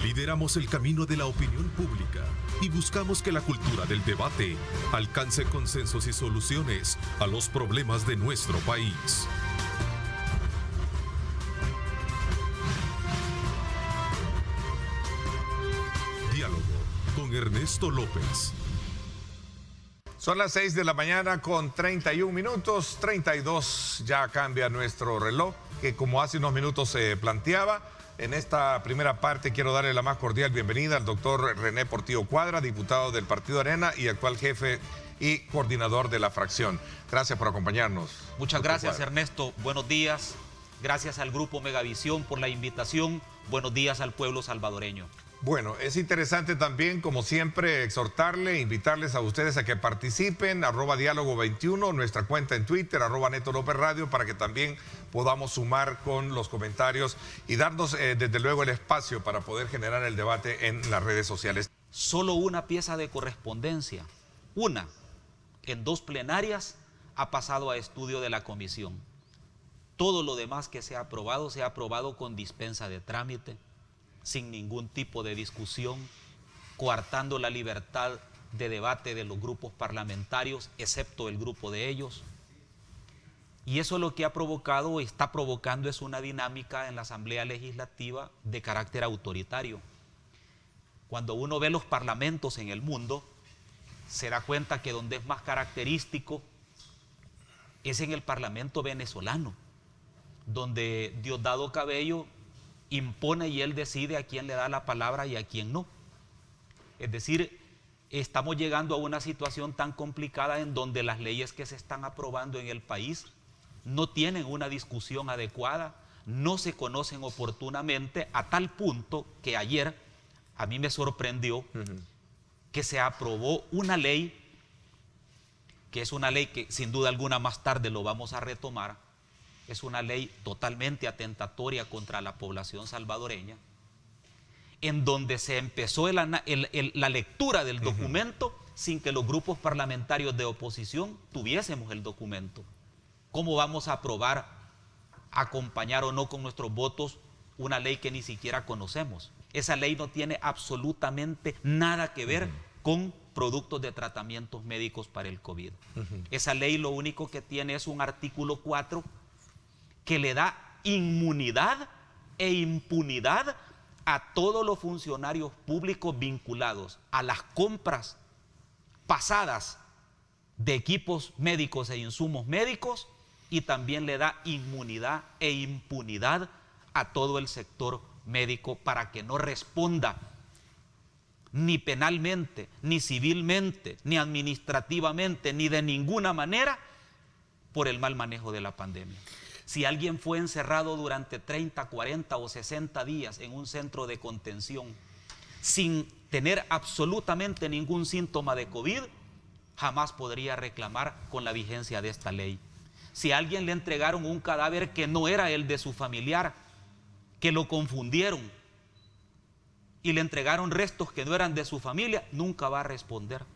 Lideramos el camino de la opinión pública y buscamos que la cultura del debate alcance consensos y soluciones a los problemas de nuestro país. Diálogo con Ernesto López. Son las 6 de la mañana con 31 minutos, 32 ya cambia nuestro reloj, que como hace unos minutos se planteaba. En esta primera parte quiero darle la más cordial bienvenida al doctor René Portillo Cuadra, diputado del Partido Arena y actual jefe y coordinador de la fracción. Gracias por acompañarnos. Muchas gracias, Ernesto. Buenos días. Gracias al Grupo Megavisión por la invitación. Buenos días al pueblo salvadoreño. Bueno, es interesante también, como siempre, exhortarle, invitarles a ustedes a que participen, @diálogo21, nuestra cuenta en Twitter, @Neto López Radio, para que también podamos sumar con los comentarios y darnos, desde luego, el espacio para poder generar el debate en las redes sociales. Solo una pieza de correspondencia, una, en 2 plenarias, ha pasado a estudio de la comisión. Todo lo demás que se ha aprobado con dispensa de trámite, sin ningún tipo de discusión, coartando la libertad de debate de los grupos parlamentarios, excepto el grupo de ellos. Y eso lo que ha provocado, está provocando, es una dinámica en la Asamblea Legislativa de carácter autoritario. Cuando uno ve los parlamentos en el mundo, se da cuenta que donde es más característico es en el Parlamento venezolano, donde Diosdado Cabello impone y él decide a quién le da la palabra y a quién no. Es decir, estamos llegando a una situación tan complicada en donde las leyes que se están aprobando en el país no tienen una discusión adecuada, no se conocen oportunamente, a tal punto que ayer a mí me sorprendió que se aprobó una ley, que es una ley que sin duda alguna más tarde lo vamos a retomar. Es una ley totalmente atentatoria contra la población salvadoreña, en donde se empezó la lectura del documento sin que los grupos parlamentarios de oposición tuviésemos el documento. ¿Cómo vamos a aprobar, acompañar o no con nuestros votos una ley que ni siquiera conocemos? Esa ley no tiene absolutamente nada que ver con productos de tratamientos médicos para el COVID. Esa ley lo único que tiene es un artículo 4 que le da inmunidad e impunidad a todos los funcionarios públicos vinculados a las compras pasadas de equipos médicos e insumos médicos, y también le da inmunidad e impunidad a todo el sector médico para que no responda ni penalmente, ni civilmente, ni administrativamente, ni de ninguna manera por el mal manejo de la pandemia. Si alguien fue encerrado durante 30, 40 o 60 días en un centro de contención sin tener absolutamente ningún síntoma de COVID, jamás podría reclamar con la vigencia de esta ley. Si a alguien le entregaron un cadáver que no era el de su familiar, que lo confundieron y le entregaron restos que no eran de su familia, nunca va a responder.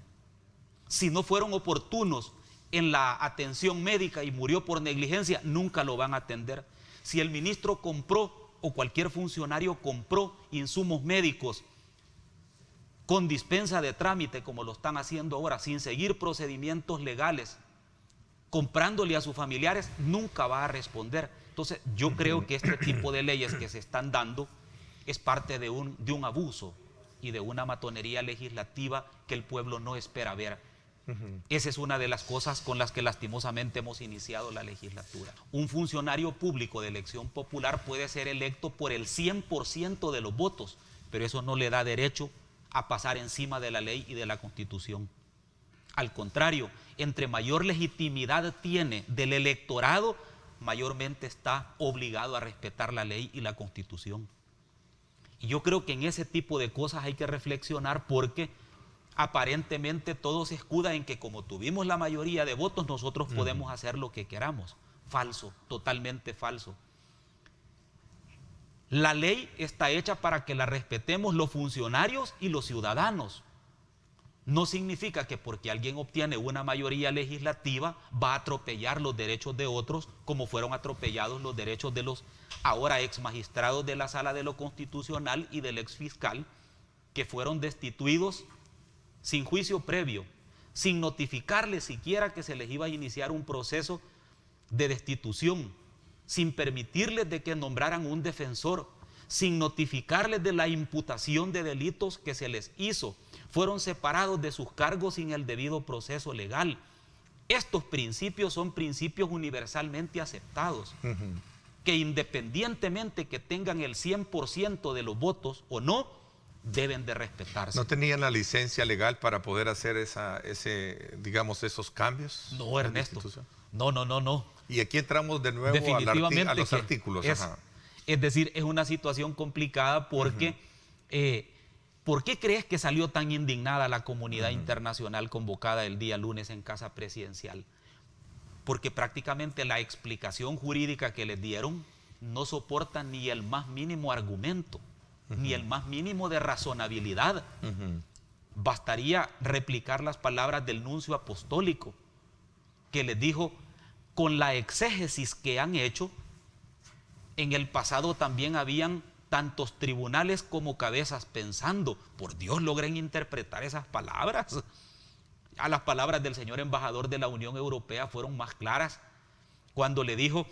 Si no fueron oportunos en la atención médica y murió por negligencia, nunca lo van a atender. Si el ministro compró o cualquier funcionario compró insumos médicos con dispensa de trámite, como lo están haciendo ahora, sin seguir procedimientos legales, comprándole a sus familiares, nunca va a responder. Entonces yo creo que este tipo de leyes que se están dando es parte de un abuso y de una matonería legislativa que el pueblo no espera ver. Esa es una de las cosas con las que lastimosamente hemos iniciado la legislatura. Un funcionario público de elección popular puede ser electo por el 100% de los votos, pero eso no le da derecho a pasar encima de la ley y de la Constitución. Al contrario, entre mayor legitimidad tiene del electorado, mayormente está obligado a respetar la ley y la Constitución. Y yo creo que en ese tipo de cosas hay que reflexionar, porque aparentemente todo se escuda en que como tuvimos la mayoría de votos, nosotros podemos hacer lo que queramos. Falso, totalmente falso. La ley está hecha para que la respetemos los funcionarios y los ciudadanos. no significa que porque alguien obtiene una mayoría legislativa va a atropellar los derechos de otros como fueron atropellados los derechos de los ahora ex magistrados de la Sala de lo Constitucional y del ex fiscal que fueron destituidos sin juicio previo, sin notificarles siquiera que se les iba a iniciar un proceso de destitución, sin permitirles de que nombraran un defensor, sin notificarles de la imputación de delitos que se les hizo. Fueron separados de sus cargos sin el debido proceso legal. Estos principios son principios universalmente aceptados, que independientemente que tengan el 100% de los votos o no, deben de respetarse. ¿No tenían la licencia legal para poder hacer digamos, esos cambios? No, Ernesto. No. Y aquí entramos de nuevo a los artículos. Es decir, es una situación complicada porque ¿por qué crees que salió tan indignada la comunidad internacional convocada el día lunes en Casa Presidencial? Porque prácticamente la explicación jurídica que les dieron no soporta ni el más mínimo argumento, ni el más mínimo de razonabilidad. Bastaría replicar las palabras del nuncio apostólico, que les dijo: con la exégesis que han hecho, en el pasado también habían tantos tribunales como cabezas pensando. Por Dios, logren interpretar esas palabras. A las palabras del señor embajador de la Unión Europea fueron más claras cuando le dijo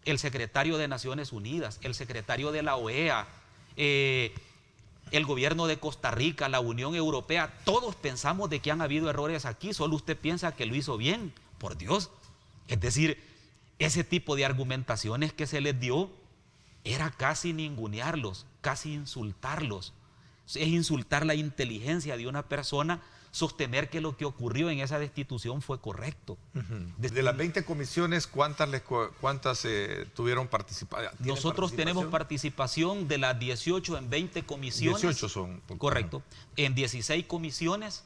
el secretario de Naciones Unidas, el secretario de la OEA, el gobierno de Costa Rica, la Unión Europea, todos pensamos de que han habido errores aquí, solo usted piensa que lo hizo bien. Por Dios. Es decir, ese tipo de argumentaciones que se les dio era casi ningunearlos, casi insultarlos. Es insultar la inteligencia de una persona sostener que lo que ocurrió en esa destitución fue correcto. De las 20 comisiones, ¿cuántas tuvieron participación? Nosotros tenemos participación de las 18 en 20 comisiones. 18 son. Correcto. En 16 comisiones.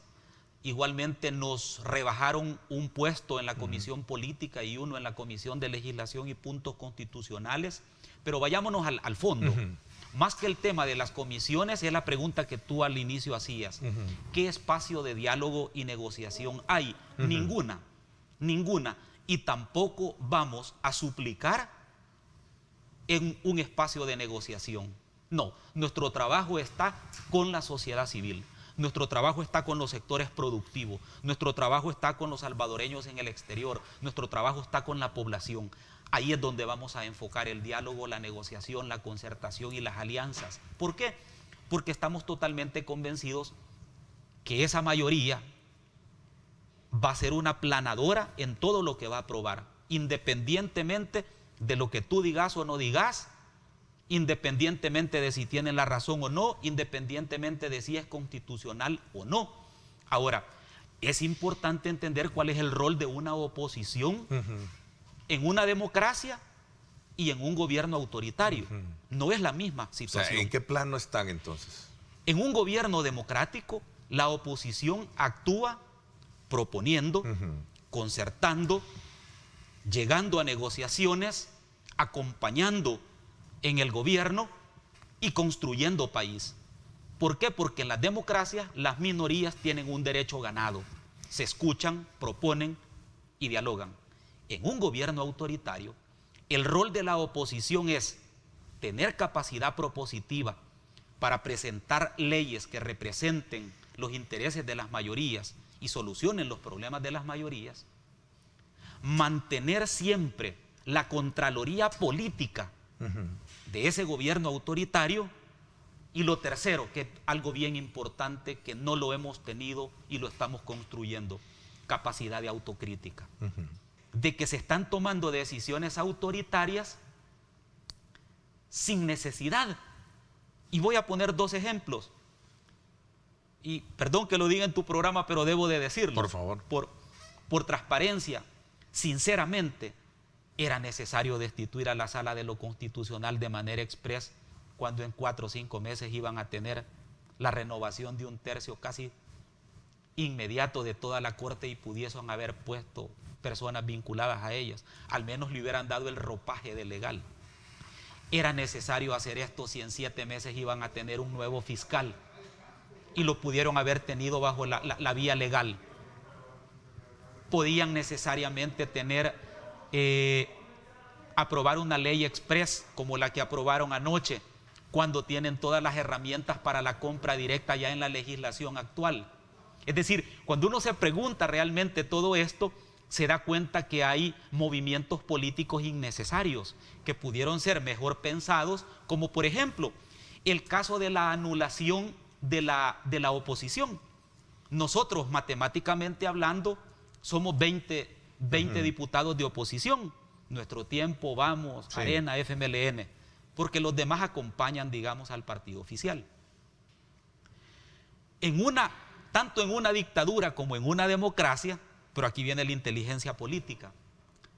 Igualmente nos rebajaron un puesto en la Comisión Política y uno en la Comisión de Legislación y Puntos Constitucionales. Pero vayámonos al fondo. Más que el tema de las comisiones, es la pregunta que tú al inicio hacías. ¿Qué espacio de diálogo y negociación hay? Ninguna. Y tampoco vamos a suplicar en un espacio de negociación. No, nuestro trabajo está con la sociedad civil. Nuestro trabajo está con los sectores productivos, nuestro trabajo está con los salvadoreños en el exterior, nuestro trabajo está con la población. Ahí es donde vamos a enfocar el diálogo, la negociación, la concertación y las alianzas. ¿Por qué? Porque estamos totalmente convencidos que esa mayoría va a ser una aplanadora en todo lo que va a aprobar, independientemente de lo que tú digas o no digas, independientemente de si tienen la razón o no, independientemente de si es constitucional o no. Ahora, es importante entender cuál es el rol de una oposición en una democracia y en un gobierno autoritario. No es la misma situación. O sea, ¿en qué plano están entonces? En un gobierno democrático, la oposición actúa proponiendo, concertando, llegando a negociaciones, acompañando en el gobierno y construyendo país. ¿Por qué? Porque en las democracias las minorías tienen un derecho ganado. Se escuchan, proponen y dialogan. En un gobierno autoritario, el rol de la oposición es tener capacidad propositiva para presentar leyes que representen los intereses de las mayorías y solucionen los problemas de las mayorías, mantener siempre la contraloría política de ese gobierno autoritario, y lo tercero, que es algo bien importante que no lo hemos tenido y lo estamos construyendo, capacidad de autocrítica. De que se están tomando decisiones autoritarias sin necesidad. Y voy a poner dos ejemplos. Y perdón que lo diga en tu programa, pero debo de decirlo. Por favor. Por transparencia, sinceramente, era necesario destituir a la Sala de lo Constitucional de manera express cuando en 4 o 5 meses iban a tener la renovación de 1/3 casi inmediato de toda la Corte y pudiesen haber puesto personas vinculadas a ellas. Al menos le hubieran dado el ropaje de legal. Era necesario hacer esto si en 7 meses iban a tener un nuevo fiscal. y lo pudieron haber tenido bajo la vía legal. Podían necesariamente aprobar una ley express como la que aprobaron anoche, cuando tienen todas las herramientas para la compra directa ya en la legislación actual. Es decir, cuando uno se pregunta realmente todo esto, se da cuenta que hay movimientos políticos innecesarios que pudieron ser mejor pensados, como por ejemplo el caso de la anulación de la oposición. Nosotros, matemáticamente hablando, somos 20 diputados de oposición. Nuestro Tiempo, Vamos, sí, Arena, FMLN, porque los demás acompañan, digamos, al partido oficial. Tanto en una dictadura como en una democracia, pero aquí viene la inteligencia política,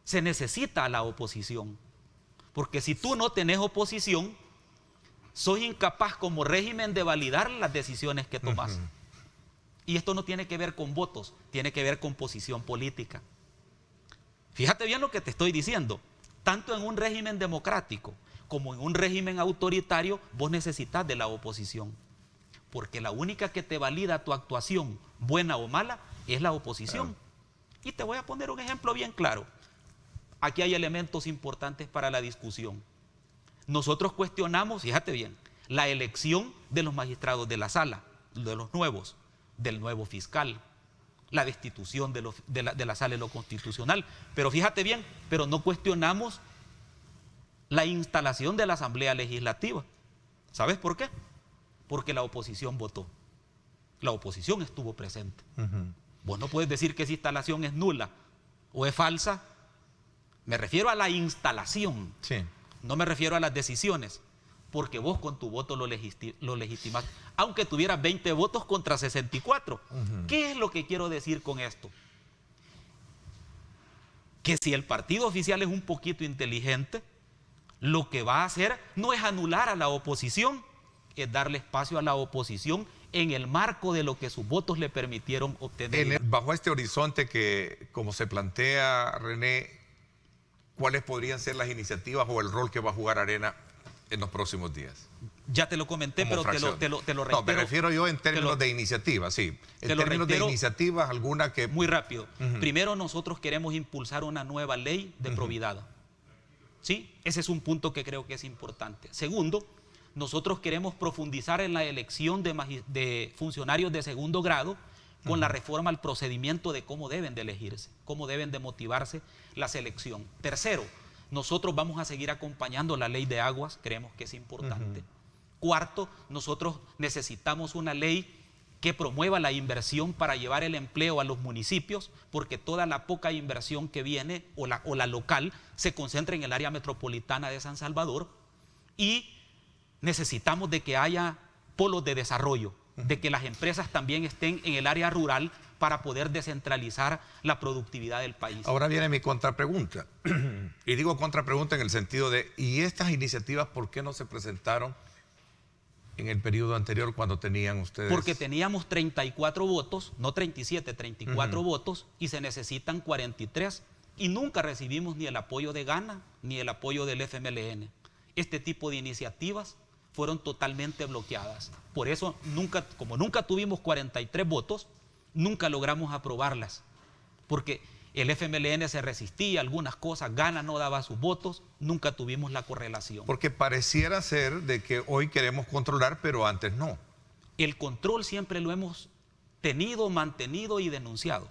se necesita a la oposición, porque si tú no tenés oposición, sos incapaz como régimen de validar las decisiones que tomás. Y esto no tiene que ver con votos, tiene que ver con posición política. Fíjate bien lo que te estoy diciendo. Tanto en un régimen democrático como en un régimen autoritario, vos necesitas de la oposición. Porque la única que te valida tu actuación, buena o mala, es la oposición. Claro. Y te voy a poner un ejemplo bien claro. Aquí hay elementos importantes para la discusión. Nosotros cuestionamos, fíjate bien, la elección de los magistrados de la sala, de los nuevos, del nuevo fiscal, la destitución de la sala de lo constitucional. Pero fíjate bien, pero no cuestionamos la instalación de la Asamblea Legislativa. ¿Sabes por qué? Porque la oposición votó. La oposición estuvo presente. Vos no puedes decir que esa instalación es nula o es falsa. Me refiero a la instalación. Sí. No me refiero a las decisiones. Porque vos con tu voto lo legitimás. Aunque tuvieras 20 votos contra 64. ¿Qué es lo que quiero decir con esto? Que si el partido oficial es un poquito inteligente, lo que va a hacer no es anular a la oposición, es darle espacio a la oposición en el marco de lo que sus votos le permitieron obtener. Bajo este horizonte que, como se plantea, René, ¿cuáles podrían ser las iniciativas o el rol que va a jugar Arena en los próximos días? Ya te lo comenté, pero te lo reitero. No, me refiero yo en términos de iniciativas, sí. En términos de iniciativas, alguna que... Muy rápido. Primero, nosotros queremos impulsar una nueva ley de probidad. ¿Sí? Ese es un punto que creo que es importante. Segundo, nosotros queremos profundizar en la elección de funcionarios de segundo grado con la reforma al procedimiento de cómo deben de elegirse, cómo deben de motivarse la selección. Tercero, nosotros vamos a seguir acompañando la ley de aguas, creemos que es importante. Cuarto, nosotros necesitamos una ley que promueva la inversión para llevar el empleo a los municipios, porque toda la poca inversión que viene, o la local, se concentra en el área metropolitana de San Salvador. Y necesitamos de que haya polos de desarrollo, de que las empresas también estén en el área rural para poder descentralizar la productividad del país. Ahora viene mi contrapregunta. Y digo contrapregunta en el sentido de, ¿y estas iniciativas por qué no se presentaron en el periodo anterior cuando tenían ustedes? Porque teníamos 34 votos, no 37, 34 votos, y se necesitan 43. Y nunca recibimos ni el apoyo de Gana, ni el apoyo del FMLN. Este tipo de iniciativas fueron totalmente bloqueadas. Por eso, como nunca tuvimos 43 votos, nunca logramos aprobarlas. Porque el FMLN se resistía a algunas cosas, Gana no daba sus votos, nunca tuvimos la correlación. Porque pareciera ser de que hoy queremos controlar, pero antes no. El control siempre lo hemos tenido, mantenido y denunciado.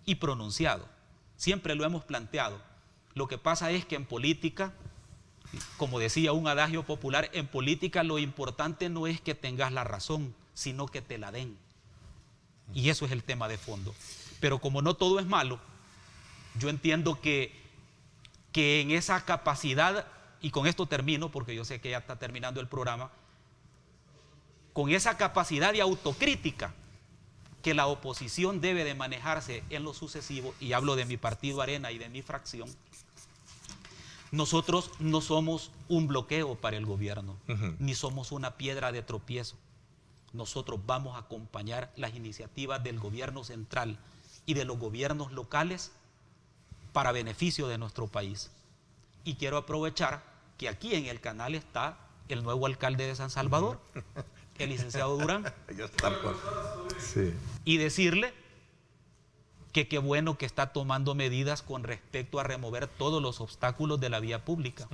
Y pronunciado. Siempre lo hemos planteado. Lo que pasa es que en política, como decía un adagio popular, en política lo importante no es que tengas la razón, sino que te la den. Y eso es el tema de fondo. Pero como no todo es malo, yo entiendo que en esa capacidad, y con esto termino porque yo sé que ya está terminando el programa, con esa capacidad de autocrítica que la oposición debe de manejarse en lo sucesivo, y hablo de mi partido Arena y de mi fracción, nosotros no somos un bloqueo para el gobierno, ni somos una piedra de tropiezo. Nosotros vamos a acompañar las iniciativas del gobierno central y de los gobiernos locales para beneficio de nuestro país. Y quiero aprovechar que aquí en el canal está el nuevo alcalde de San Salvador, el licenciado Durán, Ya está. Sí. y decirle que qué bueno que está tomando medidas con respecto a remover todos los obstáculos de la vía pública.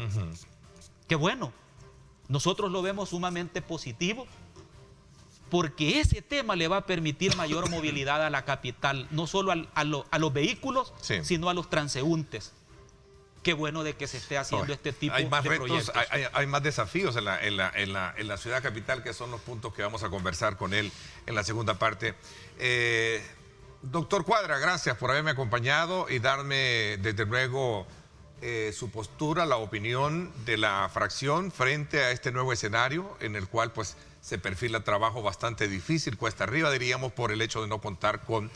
Qué bueno. Nosotros lo vemos sumamente positivo, porque ese tema le va a permitir mayor movilidad a la capital, no solo a los vehículos, Sí. sino a los transeúntes. Qué bueno de que se esté haciendo este tipo Hay más de retos, proyectos. hay más desafíos en la ciudad capital, que son los puntos que vamos a conversar con él en la segunda parte. Doctor Cuadra, gracias por haberme acompañado y darme, desde luego, su postura, la opinión de la fracción frente a este nuevo escenario en el cual pues se perfila trabajo bastante difícil, cuesta arriba, diríamos, por el hecho de no contar con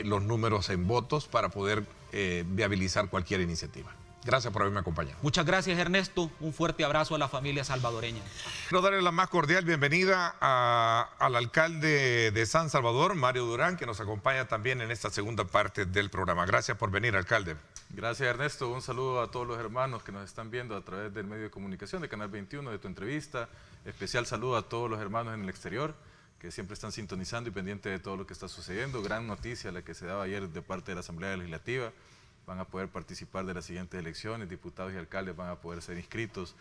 los números en votos para poder viabilizar cualquier iniciativa. Gracias por haberme acompañado. Muchas gracias, Ernesto. Un fuerte abrazo a la familia salvadoreña. Quiero darle la más cordial bienvenida al alcalde de San Salvador, Mario Durán, que nos acompaña también en esta segunda parte del programa. Gracias por venir, alcalde. Gracias, Ernesto. Un saludo a todos los hermanos que nos están viendo a través del medio de comunicación de Canal 21, de tu entrevista. Especial saludo a todos los hermanos en el exterior que siempre están sintonizando y pendientes de todo lo que está sucediendo. Gran noticia la que se daba ayer de parte de la Asamblea Legislativa. Van a poder participar de las siguientes elecciones, diputados y alcaldes van a poder ser inscritos,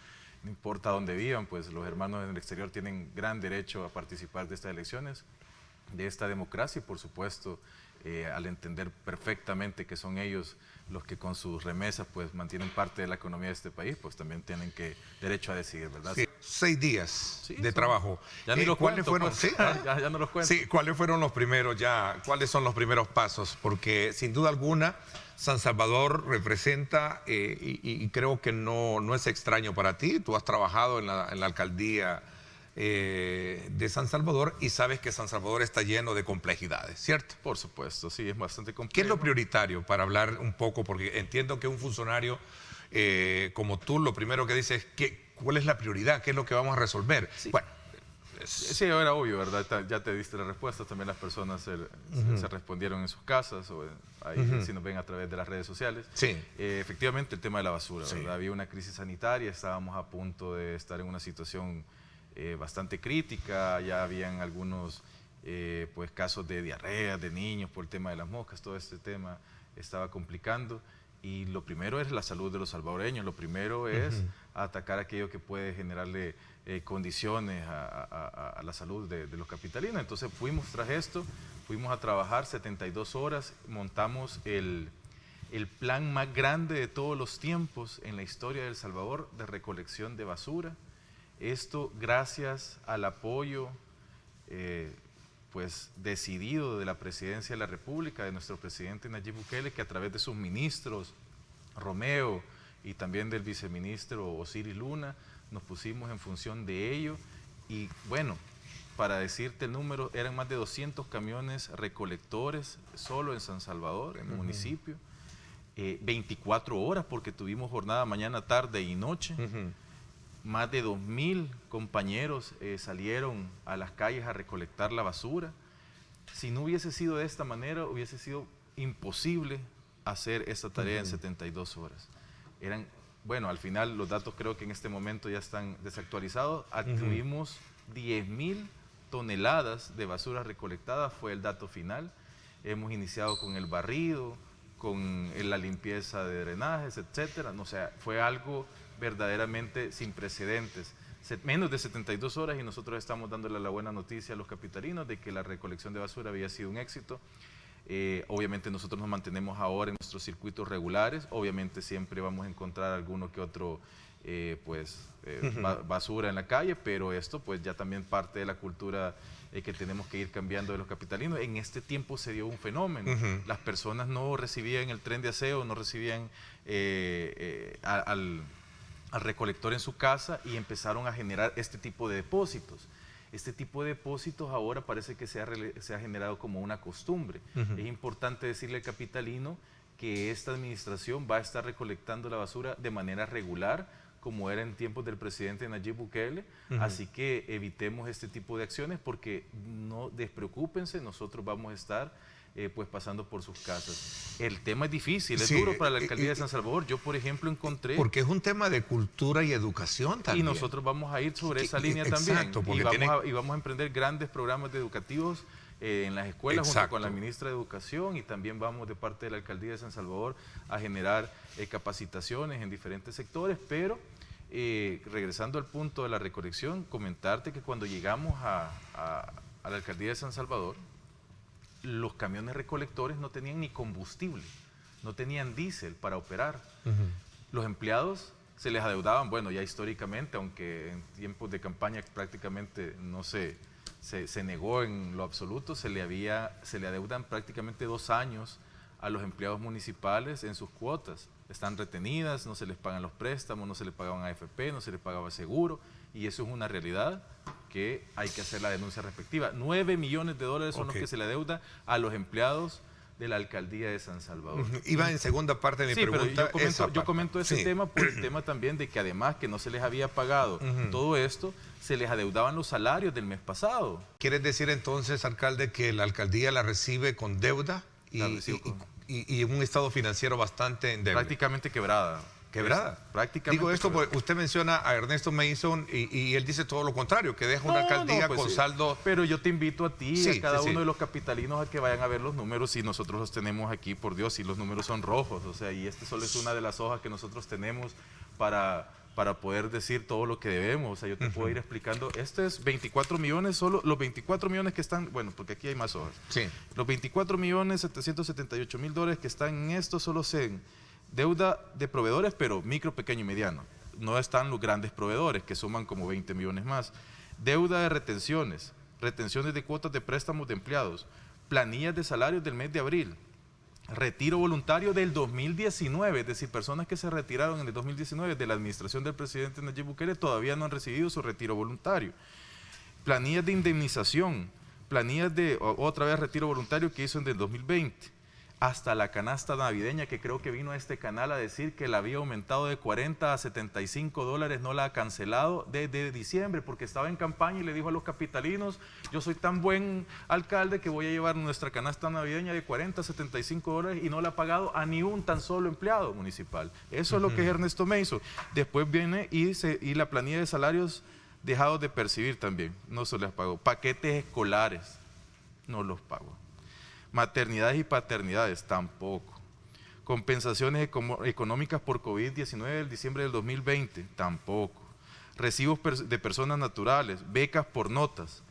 no importa dónde vivan, pues los hermanos en el exterior tienen gran derecho a participar de estas elecciones, de esta democracia y por supuesto al entender perfectamente que son ellos los que con sus remesas pues mantienen parte de la economía de este país, pues también tienen derecho a decidir, ¿verdad? Sí, 6 días Sí, de trabajo. Ya ni los ¿Cuáles cuento, fueron? pues. Sí, ya no los cuento. sí, ¿cuáles fueron los primeros ya? ¿Cuáles son los primeros pasos? Porque sin duda alguna San Salvador representa, y creo que no es extraño para ti, tú has trabajado en la alcaldía de San Salvador y sabes que San Salvador está lleno de complejidades, ¿cierto? Por supuesto, sí, es bastante complejo. ¿Qué es lo prioritario para hablar un poco? Porque entiendo que un funcionario como tú, lo primero que dices es ¿cuál es la prioridad? ¿Qué es lo que vamos a resolver? Sí. Bueno, Sí, era obvio, ¿verdad? Ya te diste la respuesta, también las personas se respondieron en sus casas o ahí si nos ven a través de las redes sociales. Sí. Efectivamente, el tema de la basura, Sí. ¿verdad? Había una crisis sanitaria, estábamos a punto de estar en una situación bastante crítica, ya habían algunos pues casos de diarrea de niños por el tema de las moscas, todo este tema estaba complicando. Y lo primero es la salud de los salvadoreños, lo primero es atacar aquello que puede generarle condiciones a la salud de los capitalinos. Entonces fuimos tras esto, fuimos a trabajar 72 horas, montamos el plan más grande de todos los tiempos en la historia de El Salvador de recolección de basura. Esto gracias al apoyo pues decidido de la Presidencia de la República, de nuestro presidente Nayib Bukele, que a través de sus ministros, Romeo, y también del viceministro Osiris Luna, nos pusimos en función de ello. Y bueno, para decirte el número, eran más de 200 camiones recolectores solo en San Salvador, en el municipio, 24 horas porque tuvimos jornada mañana, tarde y noche. Más de 2.000 compañeros salieron a las calles a recolectar la basura. Si no hubiese sido de esta manera, hubiese sido imposible hacer esta tarea en 72 horas. Bueno, al final los datos creo que en este momento ya están desactualizados. Tuvimos 10.000 toneladas de basura recolectada, fue el dato final. Hemos iniciado con el barrido, con la limpieza de drenajes, etcétera. O sea, fue algo verdaderamente sin precedentes. Menos de 72 horas y nosotros estamos dándole la buena noticia a los capitalinos de que la recolección de basura había sido un éxito. Obviamente nosotros nos mantenemos ahora en nuestros circuitos regulares, obviamente siempre vamos a encontrar alguno que otro basura en la calle, pero esto pues ya también parte de la cultura que tenemos que ir cambiando de los capitalinos. En este tiempo se dio un fenómeno, las personas no recibían el tren de aseo, no recibían al recolector en su casa y empezaron a generar este tipo de depósitos. Este tipo de depósitos ahora parece que se ha generado como una costumbre. Es importante decirle al capitalino que esta administración va a estar recolectando la basura de manera regular, como era en tiempos del presidente Nayib Bukele, así que evitemos este tipo de acciones porque no despreocúpense, nosotros vamos a estar pues pasando por sus casas. El tema es difícil, es Sí, duro para la alcaldía de San Salvador. Yo, por ejemplo, encontré... Porque es un tema de cultura y educación también. Y nosotros vamos a ir sobre esa línea Exacto, también. porque Y vamos a emprender grandes programas educativos en las escuelas junto Exacto. con la ministra de Educación, y también vamos de parte de la alcaldía de San Salvador a generar capacitaciones en diferentes sectores, pero regresando al punto de la recolección, comentarte que cuando llegamos a la alcaldía de San Salvador, los camiones recolectores no tenían ni combustible, no tenían diésel para operar. Los empleados se les adeudaban, bueno, ya históricamente, aunque en tiempos de campaña prácticamente no se negó en lo absoluto, se le adeudan prácticamente 2 años a los empleados municipales en sus cuotas. Están retenidas, no se les pagan los préstamos, no se les pagaban AFP, no se les pagaba seguro, y eso es una realidad que hay que hacer la denuncia respectiva. 9 millones de dólares son los que se le adeuda a los empleados de la alcaldía de San Salvador. Iba en segunda parte de mi pregunta. Pero yo comento ese tema por el tema también de que además que no se les había pagado todo esto, se les adeudaban los salarios del mes pasado. ¿Quieres decir entonces, alcalde, que la alcaldía la recibe con deuda y en un estado financiero bastante endeble? Prácticamente quebrada. ¿Quebrada? Prácticamente. Digo esto quebrada. porque usted menciona a Ernesto Mason y él dice todo lo contrario, que deja una alcaldía pues con sí. saldo. Pero yo te invito a ti y a cada uno sí. de los capitalinos a que vayan a ver los números, y nosotros los tenemos aquí, por Dios, y los números son rojos, o sea, y este solo es una de las hojas que nosotros tenemos para poder decir todo lo que debemos. O sea, yo te puedo ir explicando. Este es 24 millones, solo los 24 millones que están, bueno, porque aquí hay más hojas. Sí. Los 24.778.000 dólares que están en esto solo se deuda de proveedores, pero micro, pequeño y mediano. No están los grandes proveedores, que suman como 20 millones más. Deuda de retenciones de cuotas de préstamos de empleados, planillas de salarios del mes de abril, retiro voluntario del 2019, es decir, personas que se retiraron en el 2019 de la administración del presidente Nayib Bukele todavía no han recibido su retiro voluntario. Planillas de indemnización, planillas de, otra vez retiro voluntario que hizo en el 2020. Hasta la canasta navideña, que creo que vino a este canal a decir que la había aumentado de 40 a 75 dólares, no la ha cancelado desde diciembre, porque estaba en campaña y le dijo a los capitalinos: yo soy tan buen alcalde que voy a llevar nuestra canasta navideña de 40 a 75 dólares, y no la ha pagado a ni un tan solo empleado municipal. Eso es lo que es Ernesto Mason. Después viene y la planilla de salarios dejados de percibir también, no se les pagó. Paquetes escolares, no los pagó. Maternidades y paternidades, tampoco. Compensaciones económicas por COVID-19 del diciembre del 2020, tampoco. Recibos de personas naturales, becas por notas.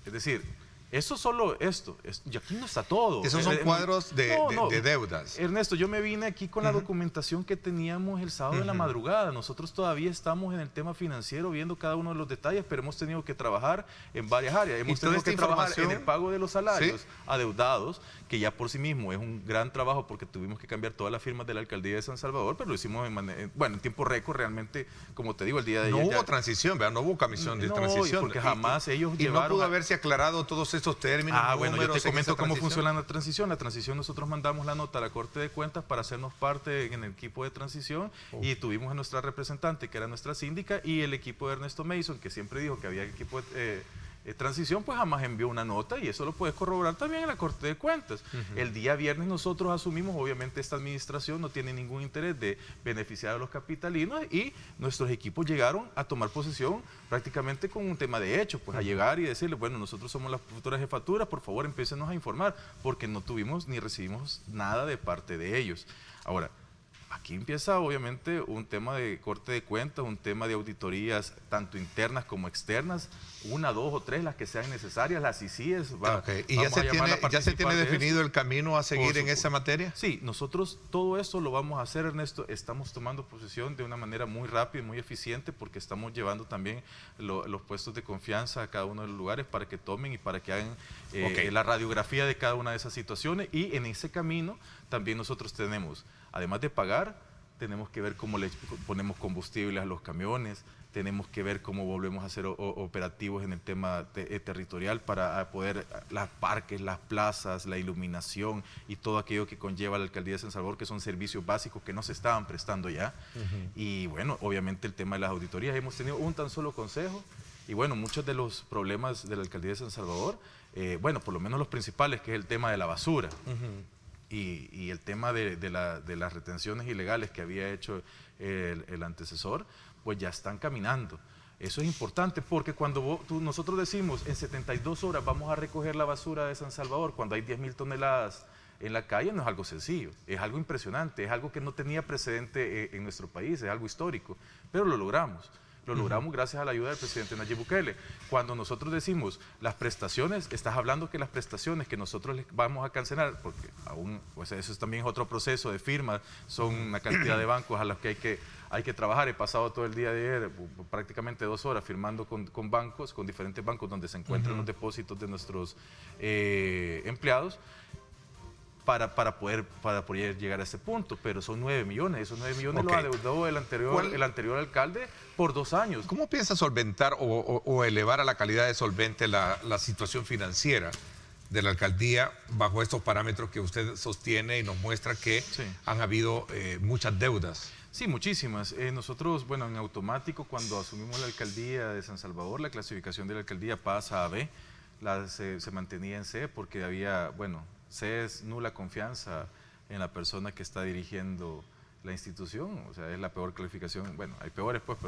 Es decir, eso solo esto, y aquí no está todo. Esos son cuadros de deudas. Ernesto, yo me vine aquí con la documentación que teníamos el sábado en la madrugada. Nosotros todavía estamos en el tema financiero viendo cada uno de los detalles, pero hemos tenido que trabajar en varias áreas. Hemos tenido que trabajar en el pago de los salarios adeudados, que ya por sí mismo es un gran trabajo porque tuvimos que cambiar todas las firmas de la alcaldía de San Salvador, pero lo hicimos en tiempo récord realmente, como te digo, el día de ayer. No hubo transición, ¿verdad? No hubo comisión de transición. Porque jamás ellos llevaron... Y no pudo haberse aclarado todos estos términos. Bueno, yo te comento cómo funciona la transición. La transición, nosotros mandamos la nota a la Corte de Cuentas para hacernos parte en el equipo de transición, y tuvimos a nuestra representante, que era nuestra síndica, y el equipo de Ernesto Mason, que siempre dijo que había equipo de transición, pues jamás envió una nota, y eso lo puedes corroborar también en la Corte de Cuentas. El día viernes nosotros asumimos, obviamente esta administración no tiene ningún interés de beneficiar a los capitalinos, y nuestros equipos llegaron a tomar posesión prácticamente con un tema de hecho, pues a llegar y decirles: bueno, nosotros somos las futuras jefaturas, por favor empécenos a informar, porque no tuvimos ni recibimos nada de parte de ellos. Ahora, aquí empieza obviamente un tema de Corte de Cuentas, un tema de auditorías tanto internas como externas, 1, 2 o 3 las que sean necesarias, las ICIES. ¿Y ya se tiene definido el camino a seguir en esa materia? Sí, nosotros todo eso lo vamos a hacer, Ernesto. Estamos tomando posesión de una manera muy rápida y muy eficiente, porque estamos llevando también los puestos de confianza a cada uno de los lugares para que tomen y para que hagan la radiografía de cada una de esas situaciones, y en ese camino también nosotros tenemos, además de pagar, tenemos que ver cómo le ponemos combustible a los camiones, tenemos que ver cómo volvemos a hacer operativos en el tema territorial para poder, los parques, las plazas, la iluminación y todo aquello que conlleva la alcaldía de San Salvador, que son servicios básicos que no se estaban prestando ya. Y bueno, obviamente el tema de las auditorías, hemos tenido un tan solo consejo Y bueno, muchos de los problemas de la alcaldía de San Salvador, bueno, por lo menos los principales, que es el tema de la basura. Y el tema de las retenciones ilegales que había hecho el antecesor, pues ya están caminando. Eso es importante porque cuando nosotros decimos en 72 horas vamos a recoger la basura de San Salvador, cuando hay 10.000 toneladas en la calle, no es algo sencillo, es algo impresionante, es algo que no tenía precedente en nuestro país, es algo histórico, pero lo logramos. Lo logramos gracias a la ayuda del presidente Nayib Bukele. Cuando nosotros decimos las prestaciones, estás hablando que las prestaciones que nosotros les vamos a cancelar, porque aún, pues eso también es otro proceso de firma, son una cantidad de bancos a los que hay que trabajar. He pasado todo el día de ayer, prácticamente 2 horas, firmando con bancos, con diferentes bancos donde se encuentran los depósitos de nuestros empleados, para poder llegar a ese punto, pero son 9 millones, esos 9 millones los adeudó el anterior alcalde por 2 años. ¿Cómo piensa solventar o elevar a la calidad de solvente la situación financiera de la alcaldía bajo estos parámetros que usted sostiene y nos muestra que han habido muchas deudas? Sí, muchísimas. Nosotros, bueno, en automático, cuando asumimos la alcaldía de San Salvador, la clasificación de la alcaldía pasa a B, se mantenía en C porque había, bueno, C es nula confianza en la persona que está dirigiendo la institución, o sea, es la peor calificación. Bueno, hay peores pues,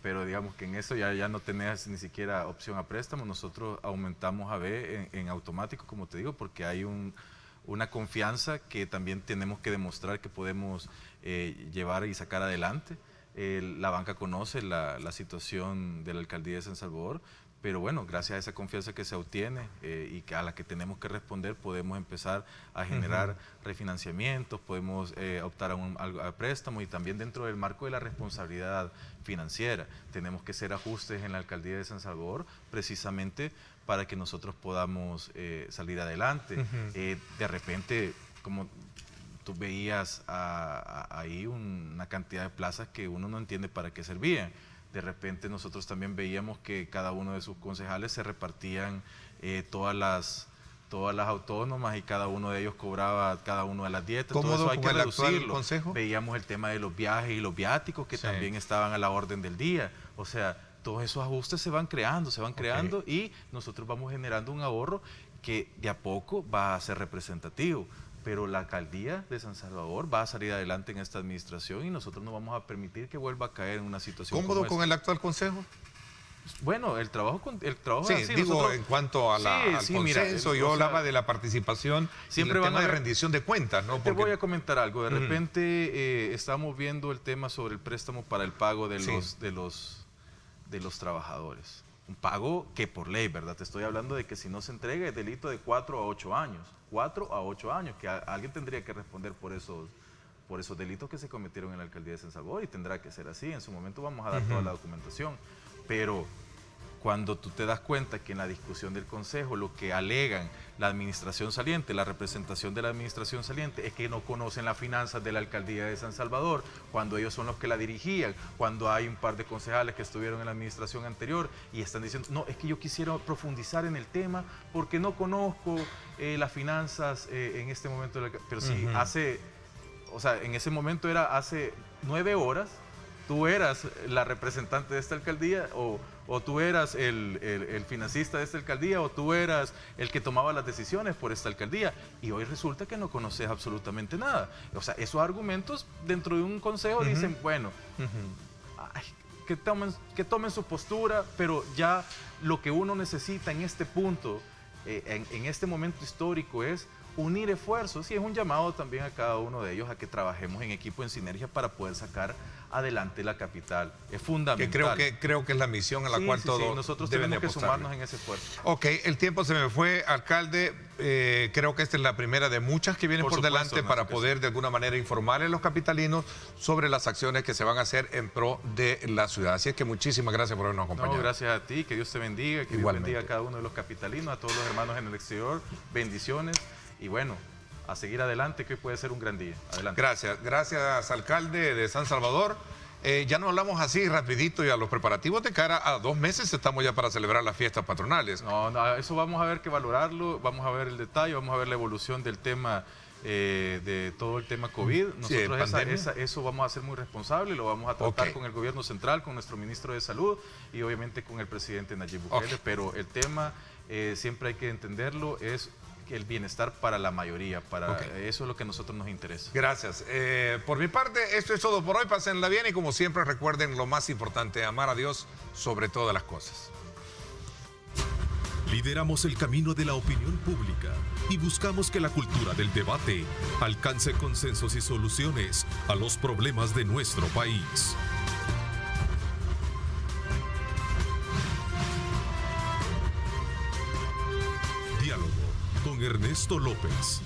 pero digamos que en eso ya no tenés ni siquiera opción a préstamo. Nosotros aumentamos a B en automático, como te digo, porque hay una confianza que también tenemos que demostrar que podemos llevar y sacar adelante. La banca conoce la situación de la alcaldía de San Salvador, pero bueno, gracias a esa confianza que se obtiene y a la que tenemos que responder, podemos empezar a generar refinanciamientos, podemos optar a préstamos, y también dentro del marco de la responsabilidad financiera tenemos que hacer ajustes en la alcaldía de San Salvador precisamente para que nosotros podamos salir adelante. De repente, como tú veías ahí una cantidad de plazas que uno no entiende para qué servían. De repente nosotros también veíamos que cada uno de sus concejales se repartían todas las autónomas y cada uno de ellos cobraba cada uno de las dietas. ¿Cómo todo eso hay que reducirlo? Consejo? Veíamos el tema de los viajes y los viáticos que también estaban a la orden del día. O sea, todos esos ajustes se van creando y nosotros vamos generando un ahorro que de a poco va a ser representativo. Pero la alcaldía de San Salvador va a salir adelante en esta administración y nosotros no vamos a permitir que vuelva a caer en una situación ¿Cómodo con el actual consejo? Bueno, el trabajo sí, digo, en cuanto al consenso, mira, yo hablaba de la participación siempre en el tema de rendición de cuentas, ¿no? Te voy a comentar algo. De repente estamos viendo el tema sobre el préstamo para el pago de los trabajadores. Un pago que por ley, ¿verdad? Te estoy hablando de que si no se entrega es delito de 4 a 8 años. 4 a 8 años, que alguien tendría que responder por esos delitos que se cometieron en la alcaldía de San Salvador, y tendrá que ser así. En su momento vamos a dar toda la documentación. Pero cuando tú te das cuenta que en la discusión del Consejo lo que alegan la administración saliente, la representación de la administración saliente, es que no conocen las finanzas de la alcaldía de San Salvador, cuando ellos son los que la dirigían, cuando hay un par de concejales que estuvieron en la administración anterior y están diciendo, no, es que yo quisiera profundizar en el tema porque no conozco las finanzas en este momento. Pero si en ese momento era hace 9 horas, tú eras la representante de esta alcaldía o tú eras el financista de esta alcaldía o tú eras el que tomaba las decisiones por esta alcaldía, y hoy resulta que no conoces absolutamente nada. O sea, esos argumentos dentro de un consejo dicen, bueno, que tomen su postura, pero ya lo que uno necesita en este punto, en este momento histórico, es unir esfuerzos, y es un llamado también a cada uno de ellos a que trabajemos en equipo, en sinergia, para poder sacar adelante la capital. Es fundamental. Que creo que es la misión a la cual todos nosotros deben tenemos que apostarle. sumarnos en ese esfuerzo. Ok, el tiempo se me fue, alcalde. Creo que esta es la primera de muchas que vienen por delante para poder de alguna manera informar a los capitalinos sobre las acciones que se van a hacer en pro de la ciudad. Así es que muchísimas gracias por habernos acompañado. No, gracias a ti, que Dios te bendiga, que Dios bendiga a cada uno de los capitalinos, a todos los hermanos en el exterior. Bendiciones y bueno, a seguir adelante, que hoy puede ser un gran día. Adelante. Gracias, alcalde de San Salvador. Ya nos hablamos así rapidito y a los preparativos de cara a 2 meses estamos ya para celebrar las fiestas patronales. No, eso vamos a ver que valorarlo, vamos a ver el detalle, vamos a ver la evolución del tema de todo el tema COVID. Nosotros eso vamos a ser muy responsables, lo vamos a tratar con el gobierno central, con nuestro ministro de Salud y obviamente con el presidente Nayib Bukele, pero el tema siempre hay que entenderlo, es el bienestar para la mayoría, eso es lo que a nosotros nos interesa. Gracias. Por mi parte, esto es todo por hoy, pásenla bien y como siempre recuerden lo más importante, amar a Dios sobre todas las cosas. Lideramos el camino de la opinión pública y buscamos que la cultura del debate alcance consensos y soluciones a los problemas de nuestro país. Diálogo con Ernesto López.